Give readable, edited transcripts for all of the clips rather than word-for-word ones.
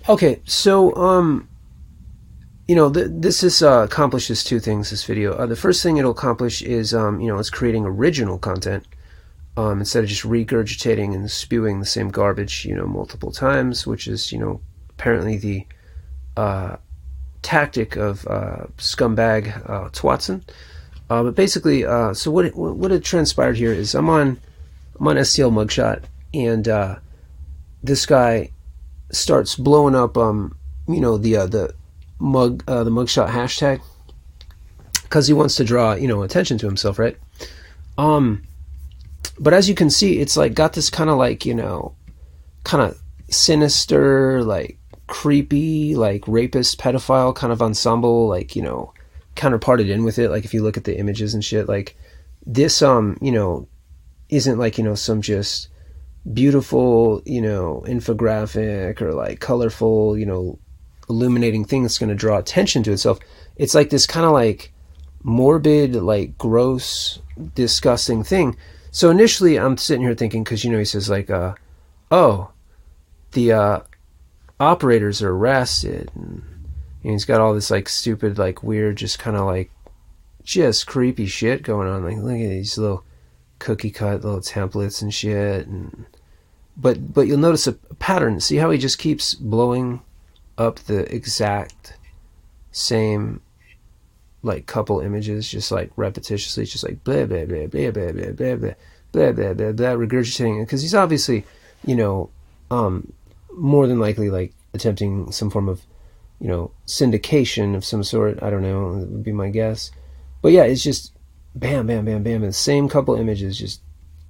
Okay, so this is accomplishes two things. This video. The first thing it'll accomplish is it's creating original content instead of just regurgitating and spewing the same garbage multiple times, which is apparently the tactic of scumbag Twatson. But basically, so what had transpired here is I'm on STL Mugshot, and this guy starts blowing up the Mugshot hashtag because he wants to draw attention to himself, right? But as you can see, it's like got this kind of like kind of sinister, like creepy, like rapist pedophile kind of ensemble, like counterparted in with it. Like if you look at the images and shit, like this isn't like some just beautiful infographic or like colorful illuminating thing that's going to draw attention to itself. It's like this kind of like morbid, like gross, disgusting thing. So initially I'm sitting here thinking, because he says like oh, the operators are arrested, and he's got all this like stupid, like weird, just kind of like just creepy shit going on. Like look at these little cookie cut little templates and shit, and but you'll notice a pattern. See how he just keeps blowing up the exact same like couple images, just like repetitiously, just like blah blah blah blah blah blah blah blah blah blah blah blah, regurgitating it, because he's obviously more than likely like attempting some form of syndication of some sort. I don't know, that would be my guess. But yeah, it's just bam bam bam bam, the same couple images, just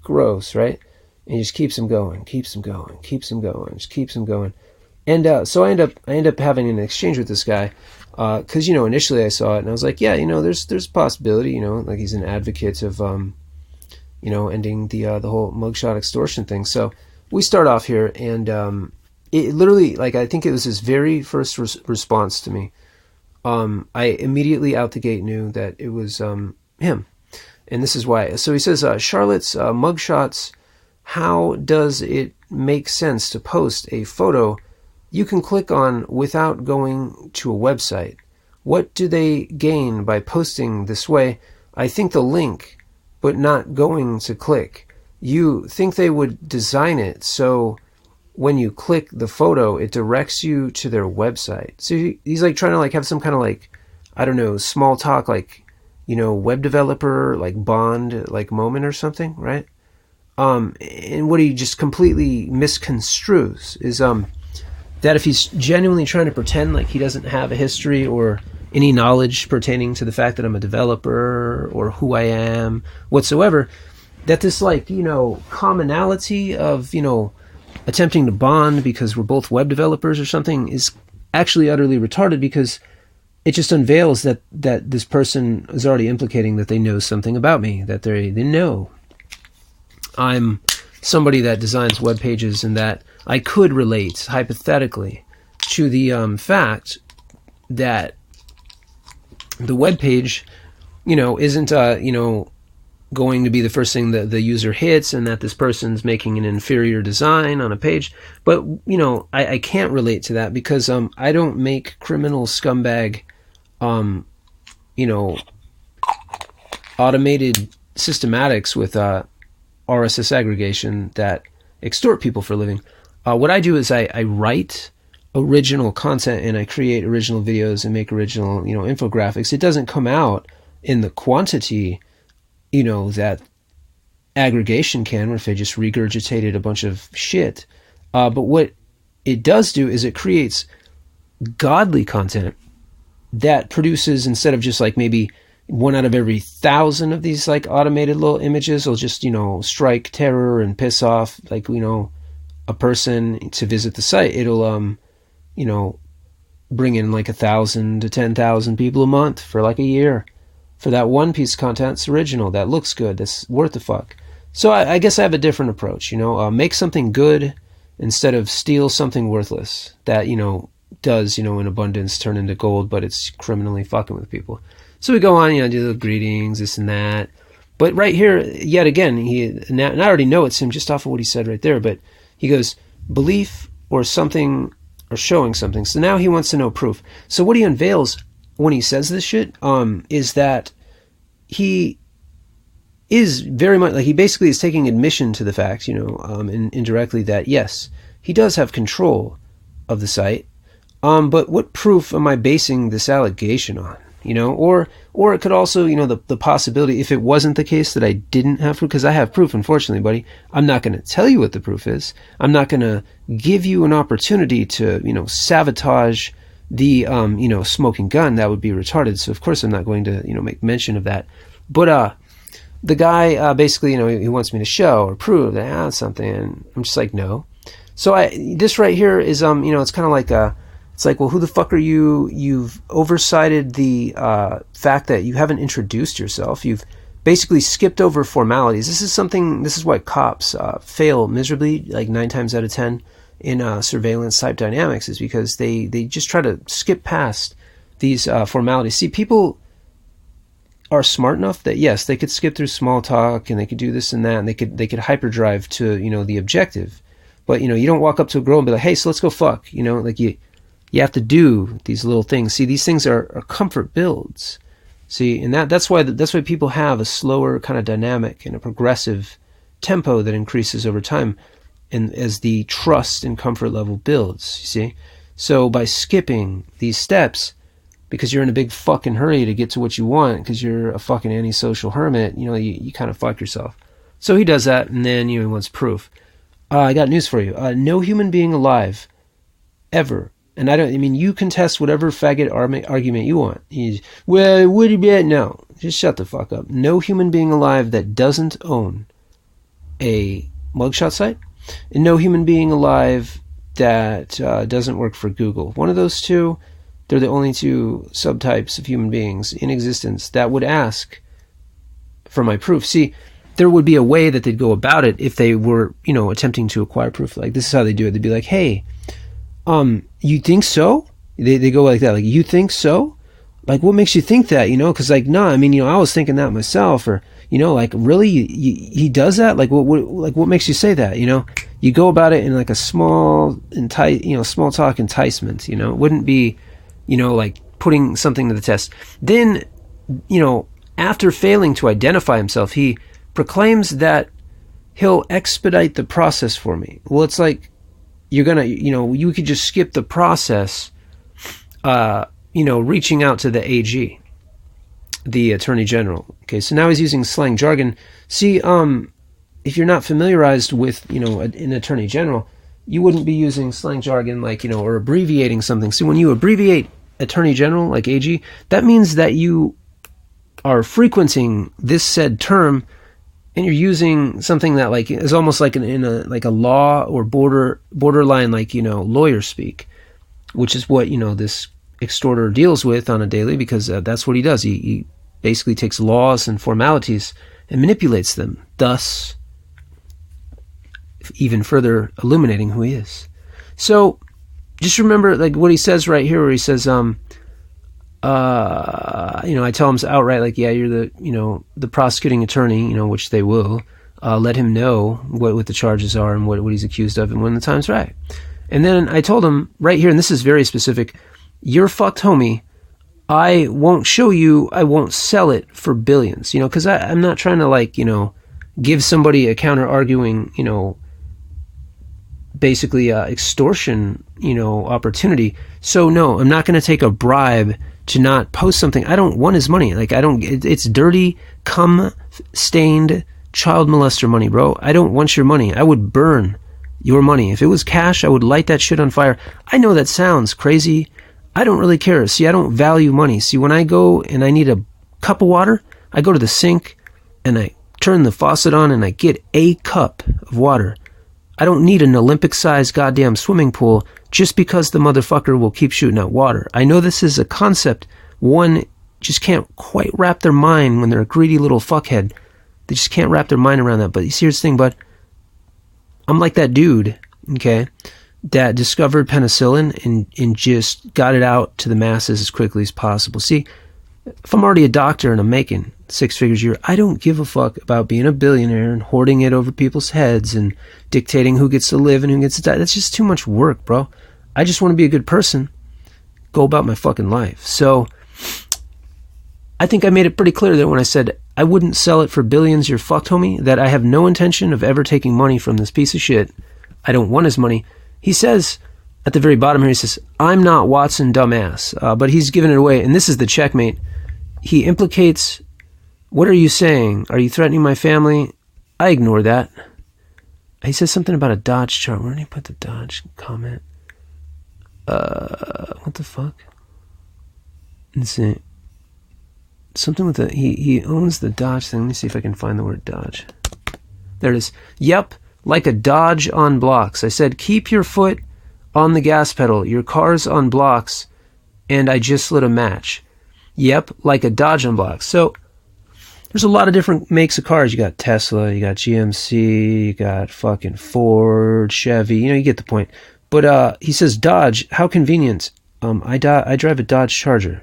gross, right? And he just keeps them going, keeps them going, keeps them going, just keeps them going. And so I end up having an exchange with this guy, because initially I saw it and I was like, yeah, there's a possibility, like he's an advocate of ending the whole mugshot extortion thing. So we start off here, and it literally, like, I think it was his very first response to me. I immediately out the gate knew that it was him, and this is why. So he says, Charlotte's mugshots. How does it make sense to post a photo you can click on without going to a website? What do they gain by posting this way? I think the link, but not going to click. You think they would design it so when you click the photo, it directs you to their website. So he's like trying to like have some kind of like, I don't know, small talk, like, web developer, like Bond, like moment or something, right? And what he just completely misconstrues is that if he's genuinely trying to pretend like he doesn't have a history or any knowledge pertaining to the fact that I'm a developer or who I am whatsoever, that this like commonality of attempting to bond because we're both web developers or something is actually utterly retarded, because it just unveils that this person is already implicating that they know something about me, that they know I'm somebody that designs web pages, and that I could relate hypothetically to the fact that the web page isn't going to be the first thing that the user hits, and that this person's making an inferior design on a page. But I can't relate to that because I don't make criminal scumbag automated systematics with RSS aggregation that extort people for a living. What I do is I write original content, and I create original videos and make original infographics. It doesn't come out in the quantity that aggregation can, where if they just regurgitated a bunch of shit. But what it does do is it creates godly content that produces, instead of just like maybe 1 out of every 1,000 of these like automated little images will just strike terror and piss off like a person to visit the site. It'll bring in like 1,000 to 10,000 people a month for like a year for that one piece of content that's original, that looks good, that's worth the fuck. So I guess I have a different approach. Make something good instead of steal something worthless that does in abundance turn into gold, but it's criminally fucking with people. So we go on, do the greetings, this and that. But right here, yet again, and I already know it's him just off of what he said right there, but he goes, belief or something or showing something. So now he wants to know proof. So what he unveils when he says this shit is that he is very much like, he basically is taking admission to the fact, indirectly, that yes, he does have control of the site. But what proof am I basing this allegation on? Or it could also, the possibility, if it wasn't the case that I didn't have proof, because I have proof, unfortunately, buddy, I'm not going to tell you what the proof is. I'm not going to give you an opportunity to, sabotage the, smoking gun. That would be retarded. So of course I'm not going to, make mention of that. But, the guy, basically, he wants me to show or prove that I have something, and I'm just like, no. So this right here is, it's kind of like it's like, well, who the fuck are you? You've oversighted the fact that you haven't introduced yourself. You've basically skipped over formalities. This is why cops fail miserably, like 9 times out of 10 in surveillance type dynamics, is because they just try to skip past these formalities. See, people are smart enough that yes, they could skip through small talk and they could do this and that, and they could hyperdrive to the objective. But you don't walk up to a girl and be like, hey, so let's go fuck. Like you have to do these little things. See, these things are comfort builds. See, and that's why people have a slower kind of dynamic and a progressive tempo that increases over time, and as the trust and comfort level builds. You see, so by skipping these steps, because you're in a big fucking hurry to get to what you want, because you're a fucking antisocial hermit, you kind of fuck yourself. So he does that, and then he wants proof. I got news for you. No human being alive, ever, and you can test whatever faggot argument you want. Well, would you bet? No, just shut the fuck up. No human being alive that doesn't own a mugshot site, and no human being alive that doesn't work for Google. One of those two, they're the only two subtypes of human beings in existence that would ask for my proof. See, there would be a way that they'd go about it if they were, attempting to acquire proof. Like, this is how they do it. They'd be like, hey, you think so? They go like that. Like, you think so? Like, what makes you think that, Because, like, no, I was thinking that myself. Or, like, really? He does that? Like, what makes you say that, You go about it in, like, a small talk enticement, It wouldn't be, like putting something to the test. Then, after failing to identify himself, he proclaims that he'll expedite the process for me. Well, it's like, you're gonna, you could just skip the process, reaching out to the AG, the Attorney General. Okay, so now he's using slang jargon. See, if you're not familiarized with, an Attorney General, you wouldn't be using slang jargon like, or abbreviating something. So when you abbreviate Attorney General, like AG, that means that you are frequenting this said term, and you're using something that like is almost like in a law or borderline, like, lawyer speak, which is what, this extorter deals with on a daily, because that's what he does. He basically takes laws and formalities and manipulates them, thus even further illuminating who he is. So just remember, like, what he says right here, where he says, I tell him outright, like, yeah, you're the, the prosecuting attorney, which they will, let him know what the charges are and what he's accused of and when the time's right. And then I told him right here, and this is very specific, you're fucked, homie. I won't show you, I won't sell it for billions, because I'm not trying to, like, give somebody a counter arguing, basically extortion, opportunity. So no, I'm not going to take a bribe to not post something. I don't want his money. Like, it's dirty, cum stained child molester money, bro. I don't want your money. I would burn your money. If it was cash, I would light that shit on fire. I know that sounds crazy. I don't really care. See, I don't value money. See, when I go and I need a cup of water, I go to the sink and I turn the faucet on and I get a cup of water. I don't need an Olympic-sized goddamn swimming pool just because the motherfucker will keep shooting out water. I know this is a concept one just can't quite wrap their mind when they're a greedy little fuckhead. They just can't wrap their mind around that. But here's the thing, bud. I'm like that dude, okay, that discovered penicillin and just got it out to the masses as quickly as possible. See, if I'm already a doctor and I'm making 6 figures a year, I don't give a fuck about being a billionaire and hoarding it over people's heads and dictating who gets to live and who gets to die. That's just too much work, bro. I just want to be a good person, go about my fucking life. So I think I made it pretty clear that when I said I wouldn't sell it for billions, you're fucked, homie, that I have no intention of ever taking money from this piece of shit. I don't want his money. He says at the very bottom here, he says, I'm not Watson, dumbass. But he's giving it away, and this is the checkmate. He implicates, what are you saying? Are you threatening my family? I ignore that. He says something about a Dodge chart. Where did he put the Dodge comment? What the fuck? Let's see. Something with the, he owns the Dodge thing. Let me see if I can find the word Dodge. There it is. Yep, like a Dodge on blocks. I said, keep your foot on the gas pedal. Your car's on blocks, and I just lit a match. Yep, like a Dodge on blocks. So there's a lot of different makes of cars. You got Tesla, you got GMC, you got fucking Ford, Chevy. You know, you get the point. But he says, Dodge, how convenient. I drive a Dodge Charger.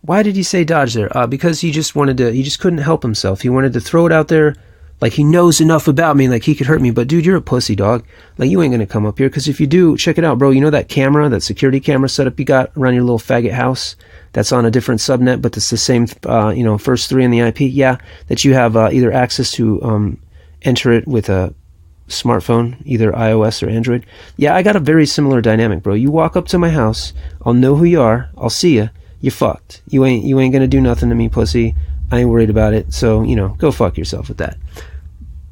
Why did he say Dodge there? Because he just couldn't help himself. He wanted to throw it out there like he knows enough about me, like he could hurt me. But dude, you're a pussy, dog. Like, you ain't gonna come up here, because if you do, check it out, bro. You know that camera, that security camera setup you got around your little faggot house that's on a different subnet, but it's the same, first three in the IP? Yeah, that you have either access to enter it with a smartphone, either iOS or Android. Yeah, I got a very similar dynamic, bro. You walk up to my house, I'll know who you are, I'll see you. You fucked. You ain't gonna do nothing to me, pussy. I ain't worried about it. So, go fuck yourself with that.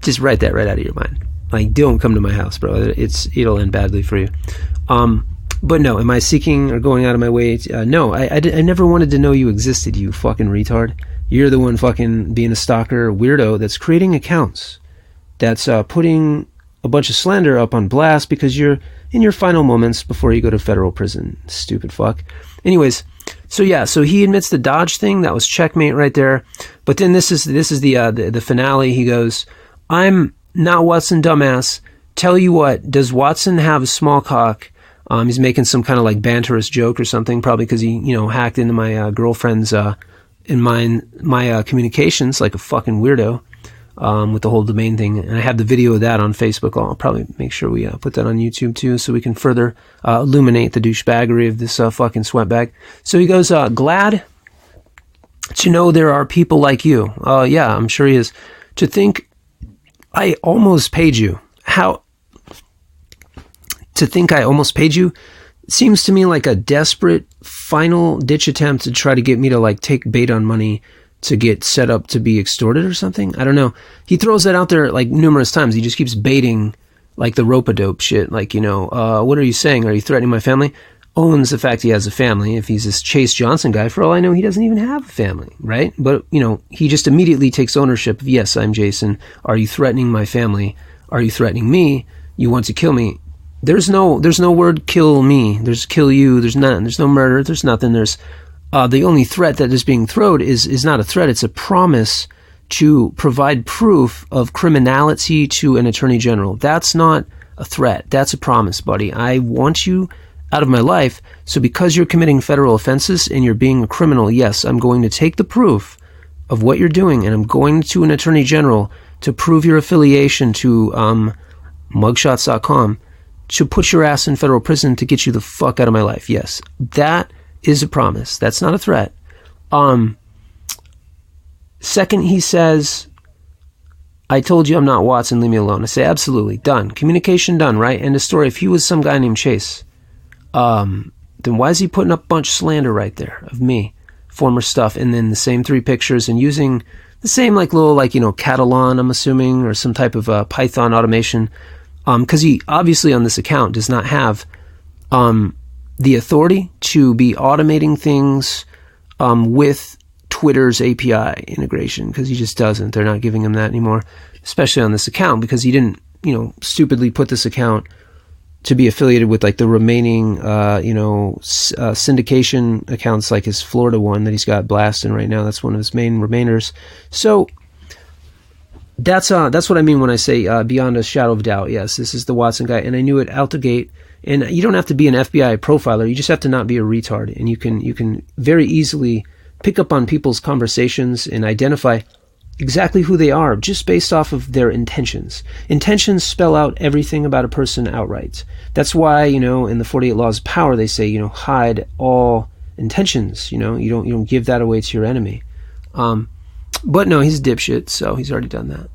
Just write that right out of your mind. Like, don't come to my house, bro. It'll end badly for you. But no, am I seeking or going out of my way? No, I never wanted to know you existed, you fucking retard. You're the one fucking being a stalker weirdo that's creating accounts, that's putting a bunch of slander up on blast because you're in your final moments before you go to federal prison. Stupid fuck. Anyways, so he admits the Dodge thing. That was checkmate right there. But then this is the finale. He goes, I'm not Watson, dumbass. Tell you what, does Watson have a small cock? He's making some kind of like banterous joke or something, probably because he hacked into my girlfriend's my communications like a fucking weirdo. With the whole domain thing, and I have the video of that on Facebook. I'll probably make sure we put that on YouTube too, so we can further illuminate the douchebaggery of this fucking sweatbag. So he goes, glad to know there are people like you. Yeah, I'm sure he is. To think I almost paid you. To think I almost paid you seems to me like a desperate final ditch attempt to try to get me to like take bait on money to get set up to be extorted or something. I don't know. He throws that out there like numerous times. He just keeps baiting like the rope-a-dope shit. Like, what are you saying? Are you threatening my family? Owns the fact he has a family. If he's this Chase Johnson guy, for all I know, he doesn't even have a family, right? But, he just immediately takes ownership of, yes, I'm Jason. Are you threatening my family? Are you threatening me? You want to kill me? There's no word kill me. There's kill you. There's none. There's no murder. There's nothing. There's the only threat that is being thrown is not a threat. It's a promise to provide proof of criminality to an attorney general. That's not a threat. That's a promise, buddy. I want you out of my life. So because you're committing federal offenses and you're being a criminal, yes, I'm going to take the proof of what you're doing, and I'm going to an attorney general to prove your affiliation to Mugshotscom to put your ass in federal prison to get you the fuck out of my life. Yes, that is a promise. That's not a threat. Second, he says, I told you I'm not Watson, leave me alone. I say, absolutely, done. Communication done, right? End of story. If he was some guy named Chase, then why is he putting up a bunch of slander right there of me, former stuff, and then the same three pictures and using the same little Catalan, I'm assuming, or some type of Python automation, because he obviously on this account does not have the authority to be automating things with Twitter's API integration, because he just doesn't. They're not giving him that anymore, especially on this account, because he didn't, stupidly put this account to be affiliated with the remaining, syndication accounts, like his Florida one that he's got blasting right now. That's one of his main remainers. So that's what I mean when I say beyond a shadow of doubt. Yes, this is the Watson guy, and I knew it out the gate. And you don't have to be an FBI profiler. You just have to not be a retard, and you can very easily pick up on people's conversations and identify exactly who they are just based off of their intentions. Intentions spell out everything about a person outright. That's why, in the 48 Laws of Power, they say, hide all intentions. You don't give that away to your enemy. But no, he's a dipshit, so he's already done that.